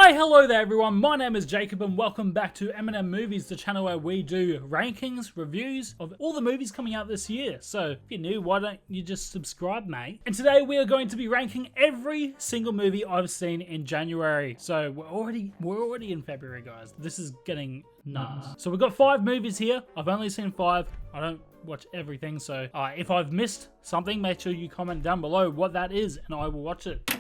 Why hello there everyone, my name is Jacob and welcome back to MNM Movies, the channel where we do rankings, reviews of all the movies coming out this year. So if you're new, why don't you just subscribe, mate? And today we are going to be ranking every single movie I've seen in January. So we're already in February, guys. This is getting nuts. So we've got 5 movies here. I've only seen 5. I don't watch everything, so if I've missed something, make sure you comment down below what that is and I will watch it.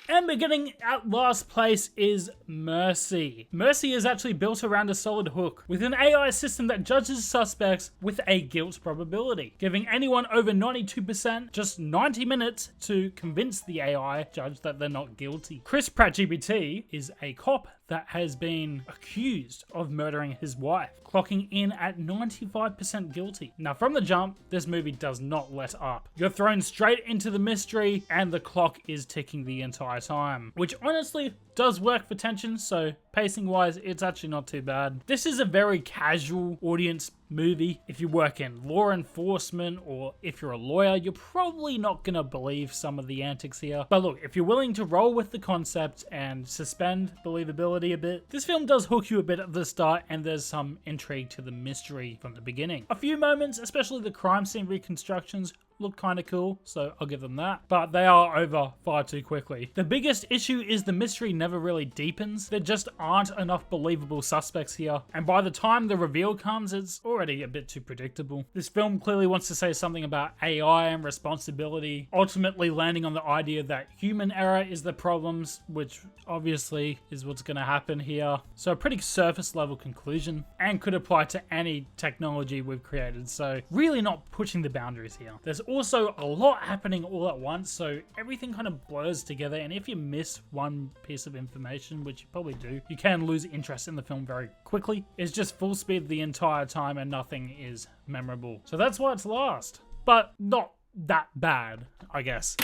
And beginning at last place is Mercy. Mercy is actually built around a solid hook, with an AI system that judges suspects with a guilt probability, giving anyone over 92% just 90 minutes to convince the AI judge that they're not guilty. Chris Pratt GPT is a cop that has been accused of murdering his wife, clocking in at 95% guilty. Now from the jump, this movie does not let up. You're thrown straight into the mystery and the clock is ticking the entire time, which honestly does work for tension, so pacing wise, it's actually not too bad. This is a very casual audience movie. If you work in law enforcement or if you're a lawyer, you're probably not gonna believe some of the antics here. But look, if you're willing to roll with the concept and suspend believability a bit, this film does hook you a bit at the start and there's some intrigue to the mystery from the beginning. A few moments, especially the crime scene reconstructions, look kind of cool, so I'll give them that. But they are over far too quickly. The biggest issue is the mystery never really deepens. There just aren't enough believable suspects here. And by the time the reveal comes, it's already a bit too predictable. This film clearly wants to say something about AI and responsibility, ultimately landing on the idea that human error is the problems, which obviously is what's going to happen here. So a pretty surface level conclusion and could apply to any technology we've created. So really not pushing the boundaries here. There's also a lot happening all at once, so everything kind of blurs together, and if you miss one piece of information, which you probably do, you can lose interest in the film very quickly. It's just full speed the entire time and nothing is memorable. So that's why it's last, but not that bad, I guess.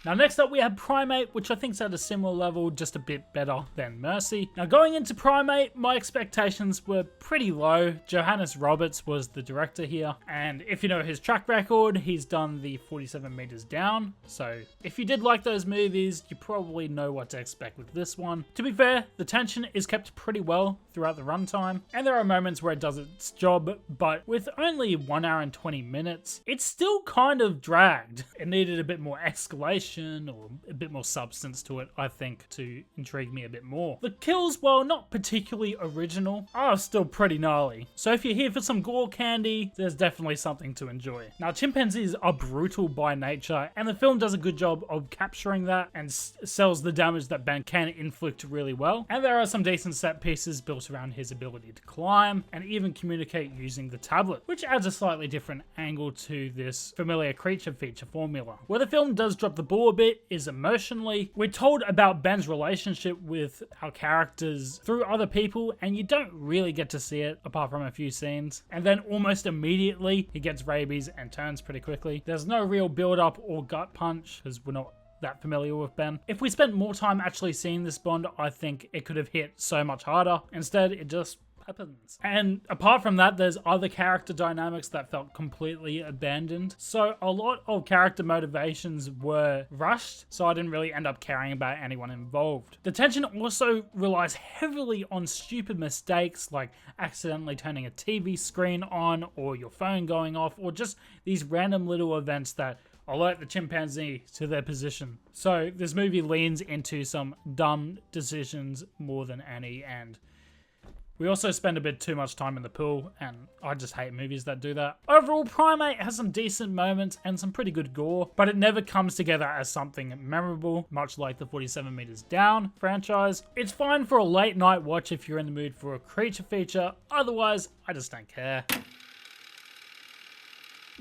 Now next up we have Primate, which I think is at a similar level, just a bit better than Mercy. Now going into Primate, my expectations were pretty low. Johannes Roberts was the director here, and if you know his track record, he's done the 47 Meters Down, so if you did like those movies, you probably know what to expect with this one. To be fair, the tension is kept pretty well throughout the runtime, and there are moments where it does its job, but with only 1 hour and 20 minutes, it's still kind of dragged. It needed a bit more escalation or a bit more substance to it, I think, to intrigue me a bit more. The kills, while not particularly original, are still pretty gnarly. So if you're here for some gore candy, there's definitely something to enjoy. Now, chimpanzees are brutal by nature, and the film does a good job of capturing that and sells the damage that Ben can inflict really well. And there are some decent set pieces built around his ability to climb and even communicate using the tablet, which adds a slightly different angle to this familiar creature feature formula. Where the film does drop the ball a bit is emotionally. We're told about Ben's relationship with our characters through other people, and you don't really get to see it apart from a few scenes. And then almost immediately he gets rabies and turns pretty quickly. There's no real build up or gut punch because we're not that familiar with Ben. If we spent more time actually seeing this Bond, I think it could have hit so much harder. Instead, it just happens. And apart from that, there's other character dynamics that felt completely abandoned. So a lot of character motivations were rushed, so I didn't really end up caring about anyone involved. The tension also relies heavily on stupid mistakes like accidentally turning a TV screen on or your phone going off, or just these random little events that alert the chimpanzee to their position. So this movie leans into some dumb decisions more than any, and we also spend a bit too much time in the pool, and I just hate movies that do that. Overall, Primate has some decent moments and some pretty good gore, but it never comes together as something memorable, much like the 47 Meters Down franchise. It's fine for a late night watch if you're in the mood for a creature feature, otherwise, I just don't care.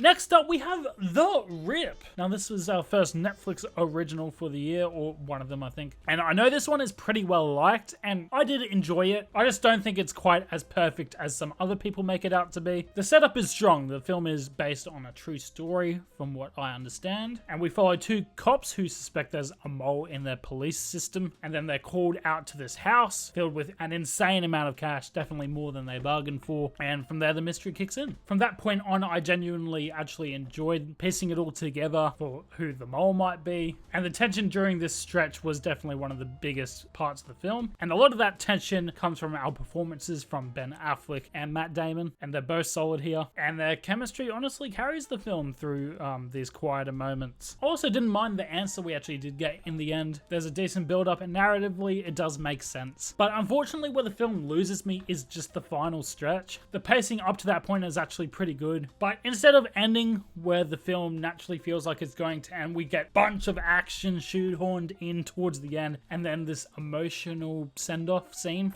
Next up, we have The Rip. Now, this was our first Netflix original for the year, or one of them, I think. And I know this one is pretty well liked, and I did enjoy it. I just don't think it's quite as perfect as some other people make it out to be. The setup is strong. The film is based on a true story, from what I understand. And we follow 2 cops who suspect there's a mole in their police system, and then they're called out to this house filled with an insane amount of cash, definitely more than they bargained for. And from there, the mystery kicks in. From that point on, I genuinely really actually enjoyed piecing it all together for who the mole might be. And the tension during this stretch was definitely one of the biggest parts of the film. And a lot of that tension comes from our performances from Ben Affleck and Matt Damon. And they're both solid here. And their chemistry honestly carries the film through these quieter moments. I also didn't mind the answer we actually did get in the end. There's a decent build up and narratively it does make sense. But unfortunately where the film loses me is just the final stretch. The pacing up to that point is actually pretty good. But instead of ending where the film naturally feels like it's going to end, we get a bunch of action shoehorned in towards the end and then this emotional send-off scene.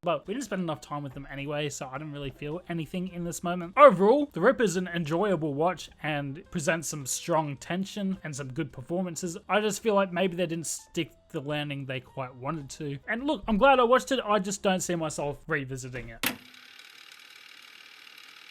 But we didn't spend enough time with them anyway, so I didn't really feel anything in this moment. Overall, The Rip is an enjoyable watch and presents some strong tension and some good performances. I just feel like maybe they didn't stick the landing they quite wanted to. And look, I'm glad I watched it, I just don't see myself revisiting it.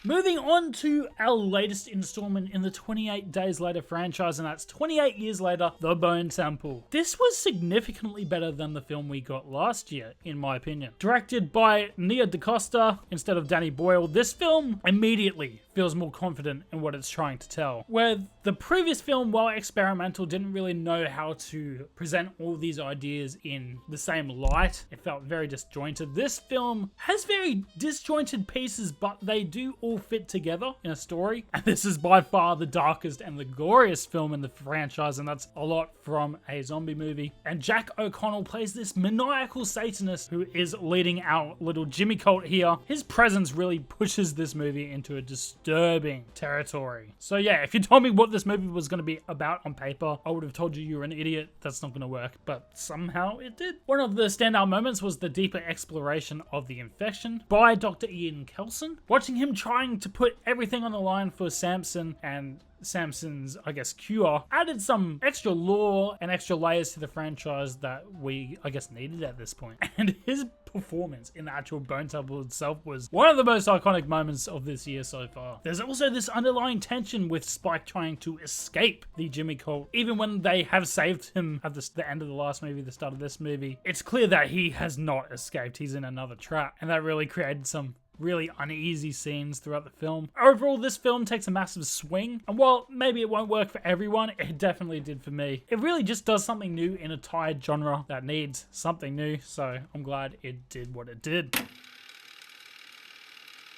Moving on to our latest installment in the 28 Days Later franchise, and that's 28 Years Later, The Bone Temple. This was significantly better than the film we got last year, in my opinion. Directed by Nia DaCosta instead of Danny Boyle, this film immediately feels more confident in what it's trying to tell. Where the previous film, while experimental, didn't really know how to present all these ideas in the same light. It felt very disjointed. This film has very disjointed pieces, but they do all fit together in a story. And this is by far the darkest and the goriest film in the franchise, and that's a lot from a zombie movie. And Jack O'Connell plays this maniacal Satanist who is leading our little Jimmy cult here. His presence really pushes this movie into a disturbing territory. So yeah, if you told me what this movie was going to be about on paper, I would have told you were an idiot. That's not going to work, but somehow it did. One of the standout moments was the deeper exploration of the infection by Dr. Ian Kelson. Watching him trying to put everything on the line for Samson and Samson's, I guess, cure added some extra lore and extra layers to the franchise that we, I guess, needed at this point. And his performance in the actual Bone Temple itself was one of the most iconic moments of this year so far. There's also this underlying tension with Spike trying to escape the Jimmy cult. Even when they have saved him at the end of the last movie, the start of this movie, it's clear that he has not escaped. He's in another trap. And that really created some really uneasy scenes throughout the film. Overall, this film takes a massive swing, and while maybe it won't work for everyone, it definitely did for me. It really just does something new in a tired genre that needs something new, so I'm glad it did what it did.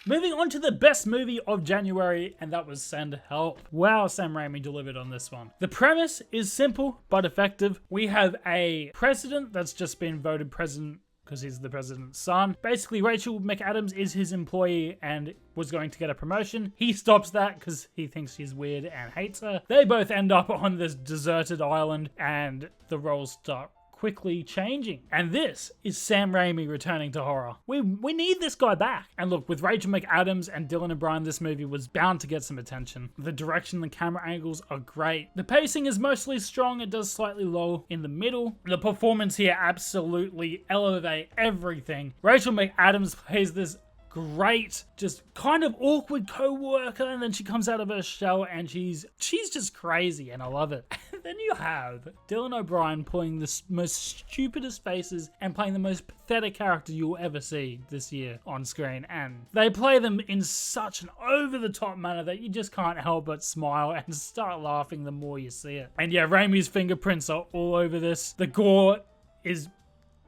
Moving on to the best movie of January, and that was Send Help. Wow, Sam Raimi delivered on this one. The premise is simple but effective. We have a president that's just been voted president because he's the president's son. Basically, Rachel McAdams is his employee and was going to get a promotion. He stops that because he thinks she's weird and hates her. They both end up on this deserted island and the roles start quickly changing. And this is Sam Raimi returning to horror. We need this guy back. And look, with Rachel McAdams and Dylan O'Brien, this movie was bound to get some attention. The direction and camera angles are great. The pacing is mostly strong. It does slightly low in the middle. The performance here absolutely elevate everything. Rachel McAdams plays this great, just kind of awkward co-worker, and then she comes out of her shell and she's just crazy, and I love it. And then you have Dylan O'Brien pulling the most stupidest faces and playing the most pathetic character you'll ever see this year on screen, and they play them in such an over-the-top manner that you just can't help but smile and start laughing the more you see it. And yeah, Raimi's fingerprints are all over this. The gore is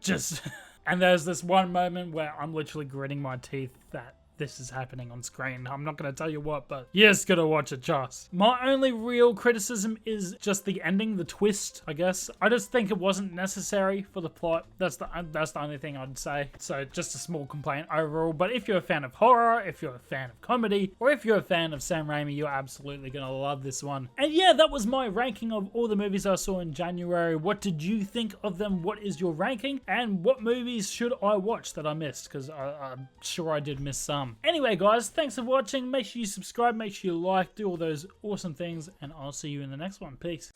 just... And there's this one moment where I'm literally gritting my teeth that this is happening on screen. I'm not going to tell you what, but you just gotta watch it, just. My only real criticism is just the ending, the twist, I guess. I just think it wasn't necessary for the plot. That's the only thing I'd say. So just a small complaint overall. But if you're a fan of horror, if you're a fan of comedy, or if you're a fan of Sam Raimi, you're absolutely gonna love this one. And yeah, that was my ranking of all the movies I saw in January. What did you think of them? What is your ranking? And what movies should I watch that I missed? Because I'm sure I did miss some. Anyway, guys, thanks for watching. Make sure you subscribe, make sure you like, do all those awesome things, and I'll see you in the next one. Peace.